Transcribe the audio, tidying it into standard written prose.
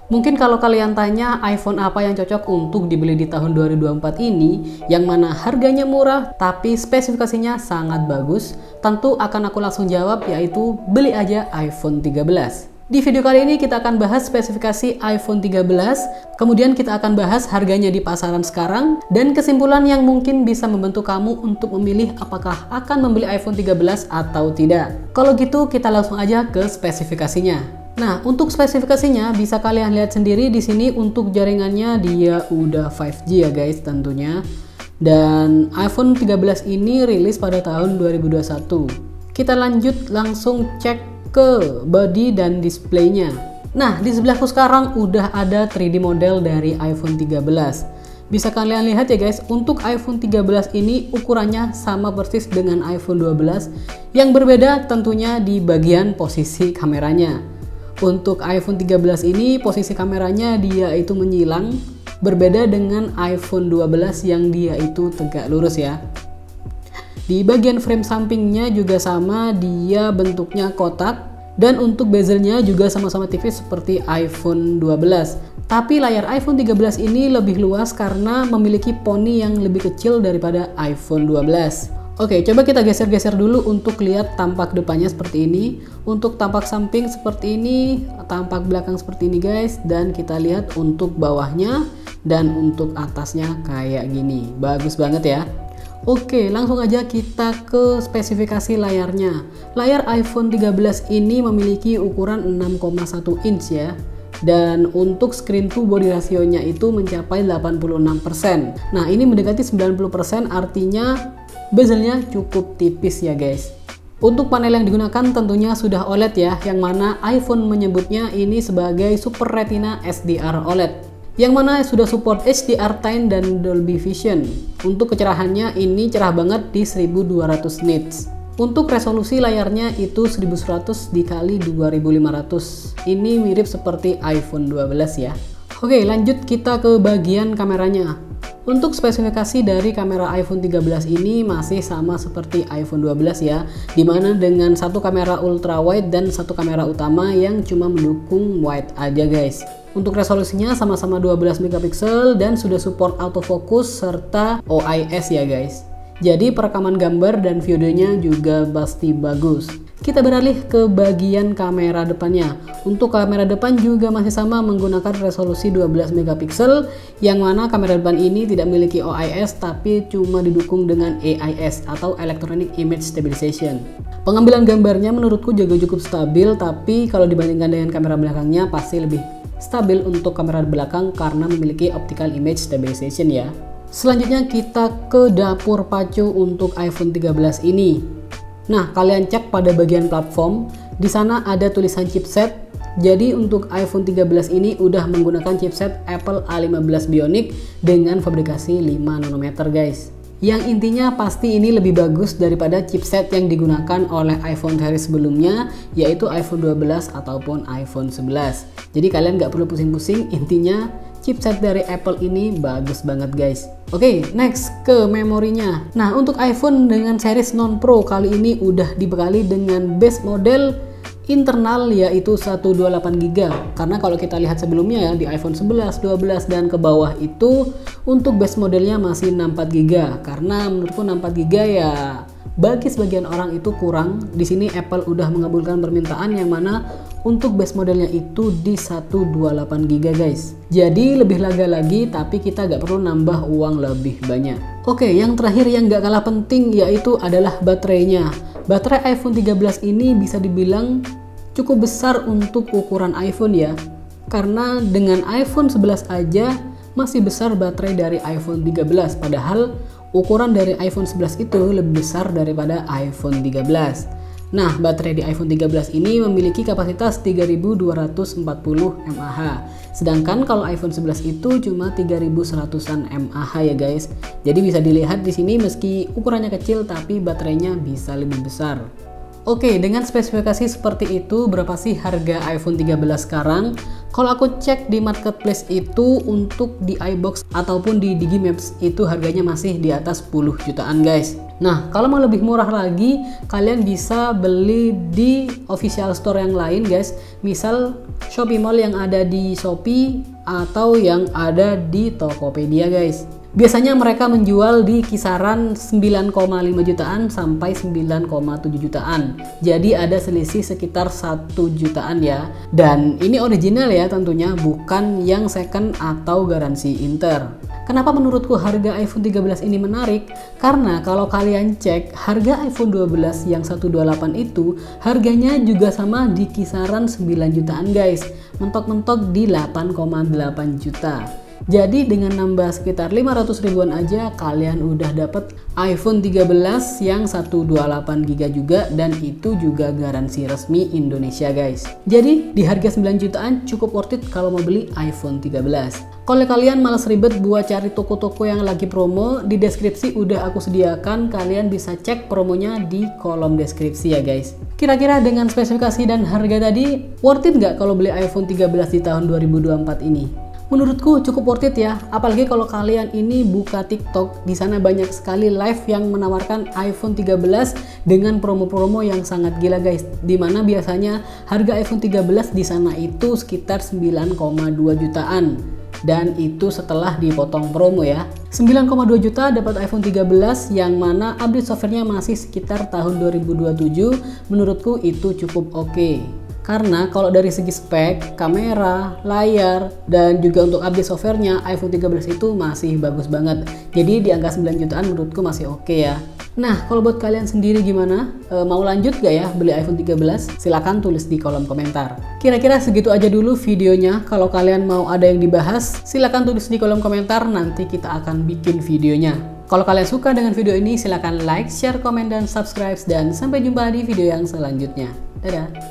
Mungkin kalau kalian tanya iPhone apa yang cocok untuk dibeli di tahun 2024 ini, yang mana harganya murah tapi spesifikasinya sangat bagus, tentu akan aku langsung jawab, yaitu beli aja iPhone 13. Di video kali ini kita akan bahas spesifikasi iPhone 13, kemudian kita akan bahas harganya di pasaran sekarang, dan kesimpulan yang mungkin bisa membantu kamu untuk memilih apakah akan membeli iPhone 13 atau tidak. Kalau gitu kita langsung aja ke spesifikasinya. Nah, untuk spesifikasinya bisa kalian lihat sendiri di sini. Untuk jaringannya dia udah 5G ya guys tentunya. Dan iPhone 13 ini rilis pada tahun 2021. Kita lanjut langsung cek ke body dan displaynya. Nah, di sebelahku sekarang udah ada 3D model dari iPhone 13. Bisa kalian lihat ya guys, untuk iPhone 13 ini ukurannya sama persis dengan iPhone 12. Yang berbeda tentunya di bagian posisi kameranya. Untuk iPhone 13 ini posisi kameranya dia itu menyilang, berbeda dengan iPhone 12 yang dia itu tegak lurus ya. Di bagian frame sampingnya juga sama, dia bentuknya kotak, dan untuk bezelnya juga sama-sama tipis seperti iPhone 12. Tapi layar iPhone 13 ini lebih luas karena memiliki poni yang lebih kecil daripada iPhone 12. Oke, coba kita geser-geser dulu untuk lihat tampak depannya seperti ini. Untuk tampak samping seperti ini, tampak belakang seperti ini guys. Dan kita lihat untuk bawahnya dan untuk atasnya kayak gini. Bagus banget ya. Oke, langsung aja kita ke spesifikasi layarnya. Layar iPhone 13 ini memiliki ukuran 6,1 inch ya. Dan untuk screen to body rasionya itu mencapai 86%. Nah, ini mendekati 90%, artinya bezelnya cukup tipis ya guys. Untuk panel yang digunakan tentunya sudah OLED ya, yang mana iPhone menyebutnya ini sebagai Super Retina SDR OLED, yang mana sudah support HDR10 dan Dolby Vision. Untuk kecerahannya ini cerah banget di 1200 nits. Untuk resolusi layarnya itu 1100 dikali 2500. Ini mirip seperti iPhone 12 ya. Oke, lanjut kita ke bagian kameranya. Untuk spesifikasi dari kamera iPhone 13 ini masih sama seperti iPhone 12 ya, dimana dengan satu kamera ultra wide dan satu kamera utama yang cuma mendukung wide aja guys. Untuk resolusinya sama-sama 12 megapiksel dan sudah support autofocus serta OIS ya guys. Jadi perekaman gambar dan videonya juga pasti bagus. Kita beralih ke bagian kamera depannya. Untuk kamera depan juga masih sama menggunakan resolusi 12 megapiksel, yang mana kamera depan ini tidak memiliki OIS tapi cuma didukung dengan AIS atau Electronic Image Stabilization. Pengambilan gambarnya menurutku juga cukup stabil, tapi kalau dibandingkan dengan kamera belakangnya pasti lebih stabil untuk kamera belakang karena memiliki Optical Image Stabilization ya. Selanjutnya kita ke dapur pacu untuk iPhone 13 ini. Nah, kalian cek pada bagian platform, di sana ada tulisan chipset. Jadi untuk iPhone 13 ini udah menggunakan chipset Apple A15 Bionic dengan fabrikasi 5 nanometer guys. Yang intinya pasti ini lebih bagus daripada chipset yang digunakan oleh iPhone seri sebelumnya, yaitu iPhone 12 ataupun iPhone 11. Jadi kalian nggak perlu pusing-pusing, intinya chipset dari Apple ini bagus banget guys. Oke, next ke memorinya. Nah, untuk iPhone dengan series non-Pro kali ini udah dibekali dengan base model internal yaitu 128GB. Karena kalau kita lihat sebelumnya ya di iPhone 11, 12 dan ke bawah itu untuk base modelnya masih 64GB. Karena menurutku 64GB ya bagi sebagian orang itu kurang. Di sini Apple udah mengabulkan permintaan yang mana untuk base modelnya itu di 128GB guys. Jadi lebih lega lagi, tapi kita gak perlu nambah uang lebih banyak. Oke, yang terakhir yang gak kalah penting yaitu adalah baterainya. Baterai iPhone 13 ini bisa dibilang cukup besar untuk ukuran iPhone ya. Karena dengan iPhone 11 aja masih besar baterai dari iPhone 13. Padahal ukuran dari iPhone 11 itu lebih besar daripada iPhone 13. Nah, baterai di iPhone 13 ini memiliki kapasitas 3240 mAh. Sedangkan kalau iPhone 11 itu cuma 3100-an mAh ya guys. Jadi bisa dilihat di sini meski ukurannya kecil tapi baterainya bisa lebih besar. Oke, dengan spesifikasi seperti itu, berapa sih harga iPhone 13 sekarang? Kalau aku cek di marketplace itu untuk di iBox ataupun di Digimaps itu harganya masih di atas 10 jutaan guys. Nah, kalau mau lebih murah lagi, kalian bisa beli di official store yang lain guys. Misal Shopee Mall yang ada di Shopee atau yang ada di Tokopedia guys. Biasanya mereka menjual di kisaran 9,5 jutaan sampai 9,7 jutaan. Jadi ada selisih sekitar 1 jutaan ya. Dan ini original ya tentunya, bukan yang second atau garansi inter. Kenapa menurutku harga iPhone 13 ini menarik? Karena kalau kalian cek harga iPhone 12 yang 128 itu harganya juga sama di kisaran 9 jutaan guys. Mentok-mentok di 8,8 juta. Jadi dengan nambah sekitar 500 ribuan aja kalian udah dapet iPhone 13 yang 128GB juga, dan itu juga garansi resmi Indonesia guys. Jadi di harga 9 jutaan cukup worth it kalau mau beli iPhone 13. Kalau kalian malas ribet buat cari toko-toko yang lagi promo, di deskripsi udah aku sediakan, kalian bisa cek promonya di kolom deskripsi ya guys. Kira-kira dengan spesifikasi dan harga tadi, worth it nggak kalau beli iPhone 13 di tahun 2024 ini? Menurutku cukup worth it ya, apalagi kalau kalian ini buka TikTok, di sana banyak sekali live yang menawarkan iPhone 13 dengan promo-promo yang sangat gila guys. Dimana biasanya harga iPhone 13 di sana itu sekitar 9,2 jutaan. Dan itu setelah dipotong promo ya. 9,2 juta dapat iPhone 13 yang mana update softwarenya masih sekitar tahun 2027. Menurutku itu cukup oke. Karena kalau dari segi spek, kamera, layar, dan juga untuk update softwarenya iPhone 13 itu masih bagus banget. Jadi di angka 9 jutaan menurutku masih oke ya. Nah, kalau buat kalian sendiri gimana? Mau lanjut gak ya beli iPhone 13? Silahkan tulis di kolom komentar. Kira-kira segitu aja dulu videonya. Kalau kalian mau ada yang dibahas, silahkan tulis di kolom komentar, nanti kita akan bikin videonya. Kalau kalian suka dengan video ini, silahkan like, share, komen, dan subscribe. Dan sampai jumpa di video yang selanjutnya. Dadah!